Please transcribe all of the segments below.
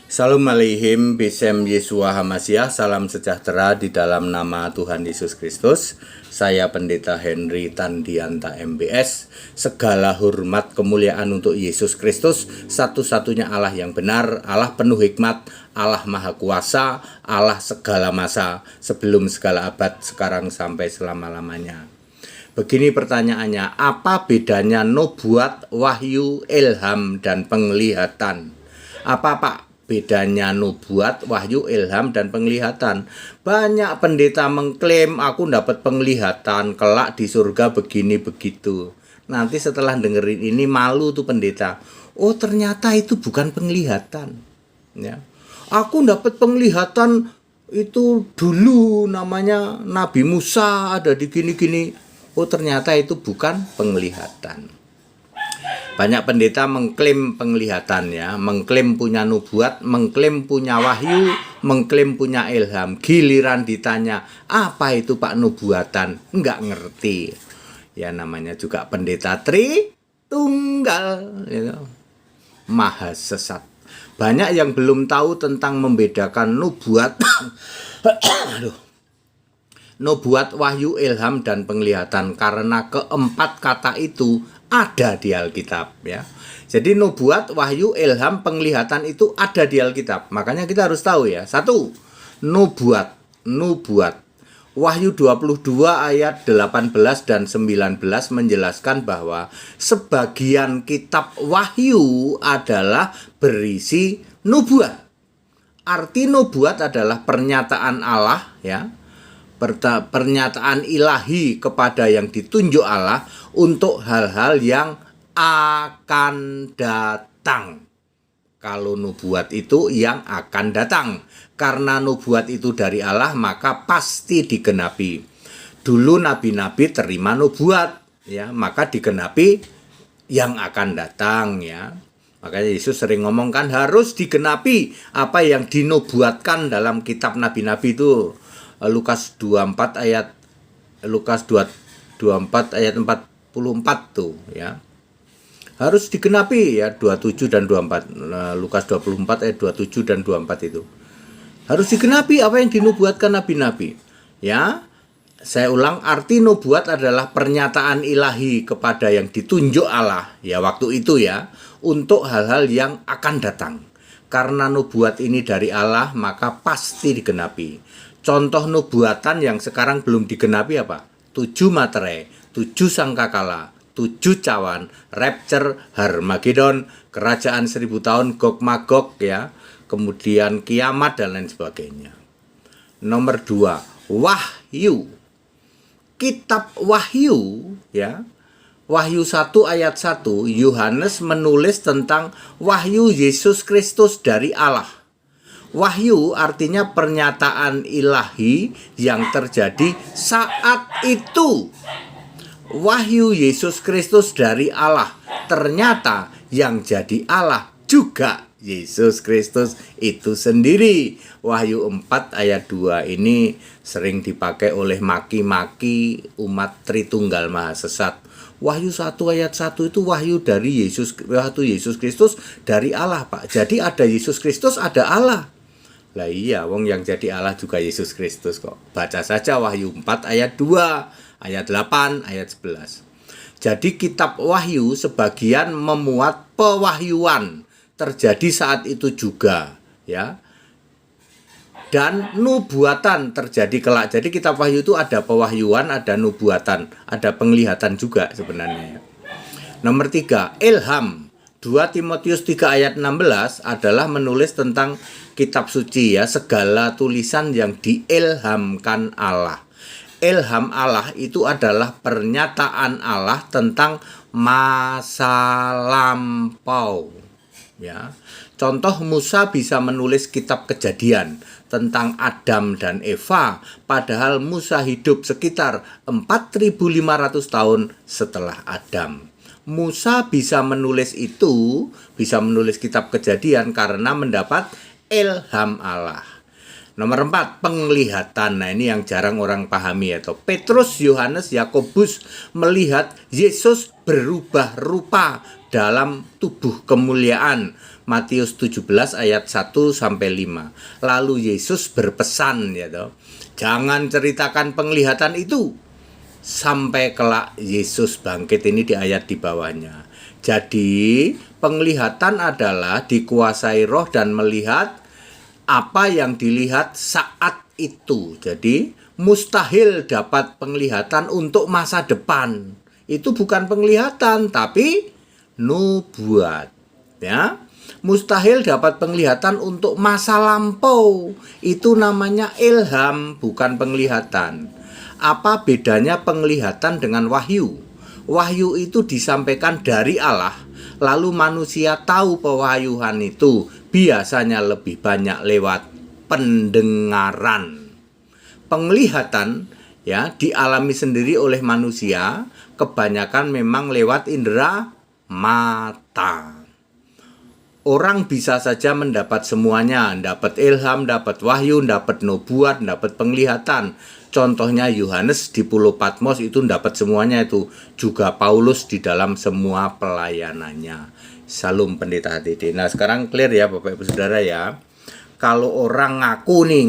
Salam alaihim bisem Yesua Hamasiah. Salam sejahtera di dalam nama Tuhan Yesus Kristus. Saya Pendeta Henry Tandianta MBS. Segala hormat kemuliaan untuk Yesus Kristus, satu-satunya Allah yang benar, Allah penuh hikmat, Allah maha kuasa, Allah segala masa, sebelum segala abad, sekarang sampai selama-lamanya. Begini pertanyaannya, apa bedanya nubuat, wahyu, ilham, dan penglihatan? Apa Pak bedanya nubuat, wahyu, ilham, dan penglihatan? Banyak pendeta mengklaim aku dapat penglihatan, kelak di surga begini begitu. Nanti setelah dengerin ini malu tuh pendeta. Oh ternyata itu bukan penglihatan. Ya. Aku dapat penglihatan itu dulu namanya Nabi Musa ada di gini-gini. Oh ternyata itu bukan penglihatan. Banyak pendeta mengklaim penglihatan ya, mengklaim punya nubuat, mengklaim punya wahyu, mengklaim punya ilham. Giliran ditanya, apa itu Pak nubuatan? Enggak ngerti. Ya namanya juga pendeta Tritunggal, gitu. Maha sesat. Banyak yang belum tahu tentang membedakan nubuat, nubuat, wahyu, ilham, dan penglihatan. Karena keempat kata itu ada di Alkitab ya. Jadi nubuat, wahyu, ilham, penglihatan itu ada di Alkitab. Makanya kita harus tahu ya. Satu, nubuat. Wahyu 22 ayat 18 dan 19 menjelaskan bahwa sebagian kitab wahyu adalah berisi nubuat. Arti nubuat adalah pernyataan Allah ya. Pernyataan ilahi kepada yang ditunjuk Allah untuk hal-hal yang akan datang. Kalau nubuat itu yang akan datang. Karena nubuat itu dari Allah maka pasti digenapi. Dulu nabi-nabi terima nubuat ya, maka digenapi yang akan datang ya. Makanya Yesus sering ngomongkan harus digenapi apa yang dinubuatkan dalam kitab nabi-nabi itu. Lukas 24 ayat 44 tuh ya. Harus digenapi ya 27 dan 24. Lukas 24 ayat 27 dan 24 itu. Harus digenapi apa yang dinubuatkan nabi-nabi. Ya. Saya ulang, arti nubuat adalah pernyataan ilahi kepada yang ditunjuk Allah ya waktu itu ya, untuk hal-hal yang akan datang. Karena nubuat ini dari Allah maka pasti digenapi. Contoh nubuatan yang sekarang belum digenapi apa? 7 materai, 7 sangkakala, 7 cawan, rapture, Harmagedon, kerajaan 1000 tahun, Gog Magog ya, kemudian kiamat dan lain sebagainya. Nomor 2, wahyu. Kitab wahyu ya. Wahyu 1 ayat 1, Yohanes menulis tentang wahyu Yesus Kristus dari Allah. Wahyu artinya pernyataan ilahi yang terjadi saat itu. Wahyu Yesus Kristus dari Allah. Ternyata yang jadi Allah juga Yesus Kristus itu sendiri. Wahyu 4 ayat 2 ini sering dipakai oleh maki-maki umat Tritunggal Maha Sesat. Wahyu 1 ayat 1 itu wahyu dari Yesus Kristus dari Allah Pak. Jadi ada Yesus Kristus, ada Allah. Lah iya, wong yang jadi Allah juga Yesus Kristus kok. Baca saja Wahyu 4 ayat 2, ayat 8, ayat 11. Jadi kitab Wahyu sebagian memuat pewahyuan terjadi saat itu juga, ya. Dan nubuatan terjadi kelak. Jadi kitab Wahyu itu ada pewahyuan, ada nubuatan, ada penglihatan juga sebenarnya. Nomor 3, ilham. 2 Timotius 3 ayat 16 adalah menulis tentang kitab suci ya, segala tulisan yang diilhamkan Allah. Ilham Allah itu adalah pernyataan Allah tentang masa lampau. Ya. Contoh Musa bisa menulis kitab Kejadian tentang Adam dan Eva, padahal Musa hidup sekitar 4.500 tahun setelah Adam. Musa bisa menulis itu, bisa menulis kitab Kejadian karena mendapat ilham Allah. Nomor 4, penglihatan. Nah ini yang jarang orang pahami ya. Petrus, Yohanes, Yakobus melihat Yesus berubah rupa dalam tubuh kemuliaan. Matius 17 ayat 1 sampai 5. Lalu Yesus berpesan ya toh, jangan ceritakan penglihatan itu sampai kelak Yesus bangkit, ini di ayat di bawahnya. Jadi penglihatan adalah dikuasai roh dan melihat apa yang dilihat saat itu. Jadi mustahil dapat penglihatan untuk masa depan. Itu bukan penglihatan tapi nubuat. Ya. Mustahil dapat penglihatan untuk masa lampau. Itu namanya ilham, bukan penglihatan. Apa bedanya penglihatan dengan wahyu? Wahyu itu disampaikan dari Allah, lalu manusia tahu pewahyuan itu biasanya lebih banyak lewat pendengaran. Penglihatan ya dialami sendiri oleh manusia, kebanyakan memang lewat indera mata. Orang bisa saja mendapat semuanya, dapat ilham, dapat wahyu, dapat nubuat, dapat penglihatan. Contohnya Yohanes di Pulau Patmos itu dapat semuanya itu. Juga Paulus di dalam semua pelayanannya. Salam Pendeta HTD. Nah sekarang clear ya Bapak Ibu Saudara ya. Kalau orang ngakunya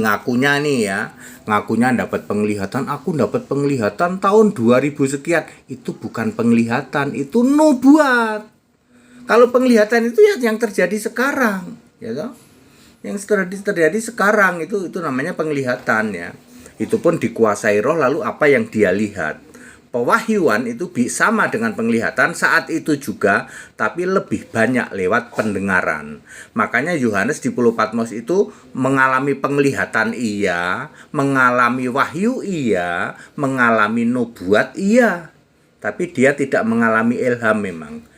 dapat penglihatan, aku dapat penglihatan tahun 2000 sekian. Itu bukan penglihatan, itu nubuat. Kalau penglihatan itu ya yang terjadi sekarang, ya toh? Yang terjadi sekarang itu namanya penglihatan ya. Itu pun dikuasai roh, lalu apa yang dia lihat. Pewahyuan itu sama dengan penglihatan saat itu juga, tapi lebih banyak lewat pendengaran. Makanya Yohanes di Pulau Patmos itu mengalami penglihatan iya, mengalami wahyu iya, mengalami nubuat iya. Tapi dia tidak mengalami ilham memang.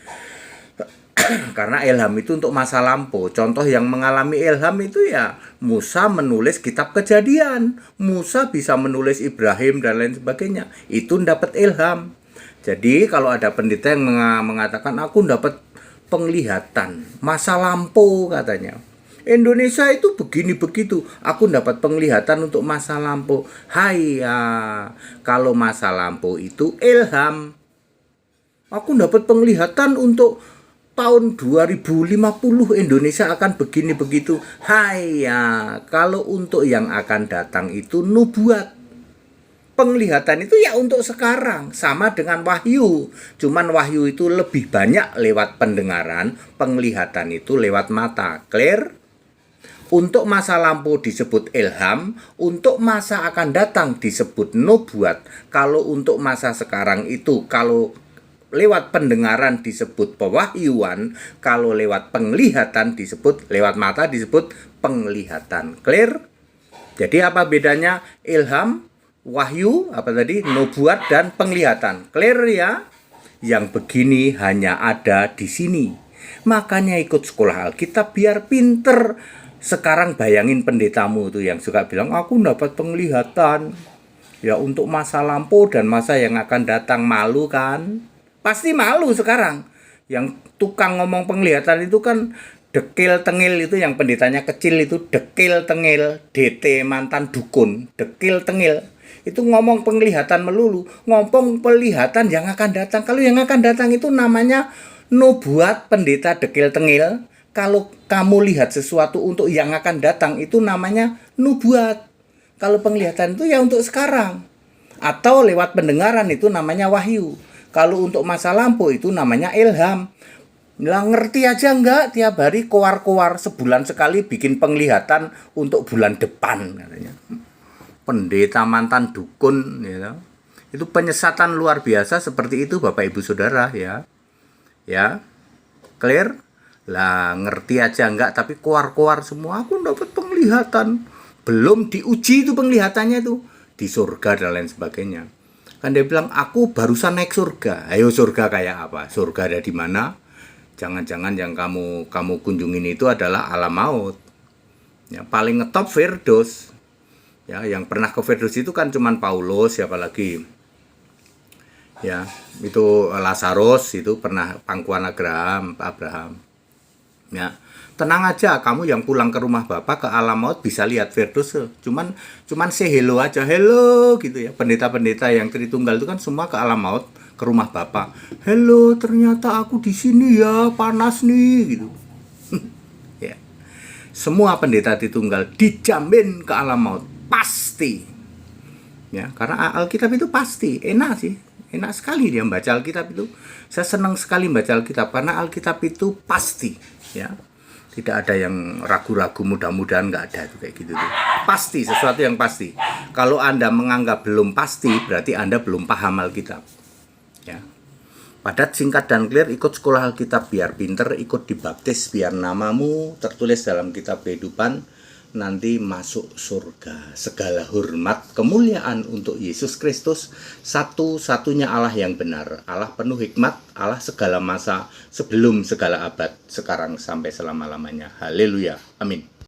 Karena ilham itu untuk masa lampau. Contoh yang mengalami ilham itu ya Musa menulis kitab Kejadian, Musa bisa menulis Ibrahim dan lain sebagainya. Itu dapat ilham. Jadi kalau ada pendeta yang mengatakan aku dapat penglihatan masa lampau katanya, Indonesia itu begini begitu, aku dapat penglihatan untuk masa lampau. Hai ya, kalau masa lampau itu ilham. Aku dapat penglihatan untuk tahun 2050 Indonesia akan begini begitu. Hai ya, kalau untuk yang akan datang itu nubuat. Penglihatan itu ya untuk sekarang, sama dengan wahyu. Cuman wahyu itu lebih banyak lewat pendengaran, penglihatan itu lewat mata. Clear? Untuk masa lampau disebut ilham, untuk masa akan datang disebut nubuat. Kalau untuk masa sekarang itu, kalau lewat pendengaran disebut pewahyuan, kalau lewat penglihatan disebut, lewat mata disebut penglihatan. Clear? Jadi apa bedanya ilham, wahyu, apa tadi, nubuat dan penglihatan? Clear ya? Yang begini hanya ada di sini. Makanya ikut sekolah Alkitab biar pinter. Sekarang bayangin pendetamu itu yang suka bilang, aku dapat penglihatan ya untuk masa lampau dan masa yang akan datang. Malu kan? Pasti malu sekarang. Yang tukang ngomong penglihatan itu kan dekil tengil, itu yang pendetanya kecil itu dekil tengil, DT mantan dukun, dekil tengil. Itu ngomong penglihatan melulu, ngomong penglihatan yang akan datang. Kalau yang akan datang itu namanya nubuat pendeta dekil tengil. Kalau kamu lihat sesuatu untuk yang akan datang itu namanya nubuat. Kalau penglihatan itu ya untuk sekarang. Atau lewat pendengaran itu namanya wahyu. Kalau untuk masa lampau itu namanya ilham. Lah ngerti aja enggak tiap hari koar-koar sebulan sekali bikin penglihatan untuk bulan depan katanya. Pendeta mantan dukun ya. Itu penyesatan luar biasa seperti itu Bapak Ibu Saudara ya. Ya. Clear? Lah ngerti aja enggak tapi koar-koar semua, aku dapat penglihatan. Belum diuji itu penglihatannya itu di surga dan lain sebagainya. Kan dia bilang, aku barusan naik surga. Ayo surga kayak apa? Surga ada di mana? Jangan-jangan yang kamu kunjungin itu adalah alam maut. Ya, paling ngetop Firdaus. Ya, yang pernah ke Firdaus itu kan cuman Paulus, siapa lagi? Ya, itu Lazarus itu pernah pangkuan Abraham. Ya. Tenang aja, kamu yang pulang ke rumah Bapak ke alam maut bisa lihat Firdaus. Cuman say hello aja, hello gitu ya. Pendeta-pendeta yang Tritunggal itu kan semua ke alam maut, ke rumah Bapak. Hello, ternyata aku di sini ya, panas nih gitu. semua pendeta Tritunggal dijamin ke alam maut, pasti. Ya, karena Alkitab itu pasti, enak sih. Enak sekali dia membaca Alkitab itu. Saya senang sekali membaca Alkitab karena Alkitab itu pasti, ya. Tidak ada yang ragu-ragu, mudah-mudahan nggak ada itu kayak gitu tuh. Pasti, sesuatu yang pasti. Kalau Anda menganggap belum pasti, berarti Anda belum paham Alkitab. Ya. Padat, singkat, dan clear. Ikut sekolah Alkitab biar pinter, ikut dibaptis biar namamu tertulis dalam kitab kehidupan, nanti masuk surga. Segala hormat, kemuliaan untuk Yesus Kristus, satu-satunya Allah yang benar, Allah penuh hikmat, Allah segala masa, sebelum segala abad, sekarang sampai selama-lamanya. Haleluya, amin.